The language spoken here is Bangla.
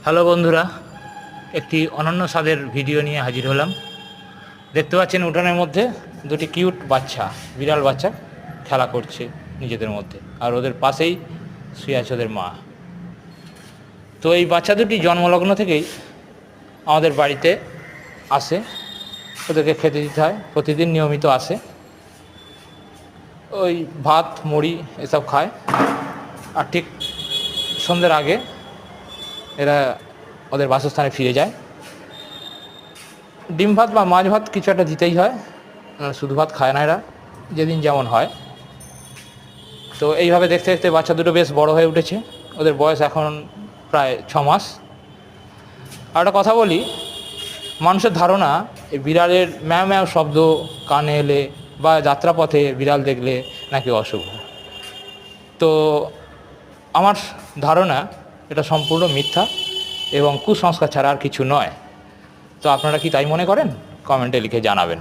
হ্যালো বন্ধুরা, একটি অনন্য স্বাদের ভিডিও নিয়ে হাজির হলাম। দেখতে পাচ্ছেন উঠানের মধ্যে দুটি কিউট বাচ্চা, বিড়াল বাচ্চা খেলা করছে নিজেদের মধ্যে, আর ওদের পাশেই শুয়ে আছে ওদের মা। তো এই বাচ্চা দুটি জন্মলগ্ন থেকেই আমাদের বাড়িতে আসে, ওদেরকে খেতে দিতে হয়, প্রতিদিন নিয়মিত আসে। ওই ভাত মুড়ি এসব খায়, আর ঠিক সন্ধ্যের আগে এরা ওদের বাসস্থানে ফিরে যায়। ডিম ভাত বা মাছ ভাত কিছু একটা দিতেই হয়, শুধু ভাত খায় না এরা, যেদিন যেমন হয়। তো এইভাবে দেখতে দেখতে বাচ্চা দুটো বেশ বড় হয়ে উঠেছে, ওদের বয়স এখন প্রায় 6 মাস। আর একটা কথা বলি, মানুষের ধারণা এই বিড়ালের ম্যাও ম্যাও শব্দ কানে এলে বা যাত্রাপথে বিড়াল দেখলে নাকি অশুভ। তো আমার ধারণা এটা সম্পূর্ণ মিথ্যা এবং কুসংস্কার ছাড়া আর কিছু নয়। তো আপনারা কি তাই মনে করেন? কমেন্টে লিখে জানাবেন।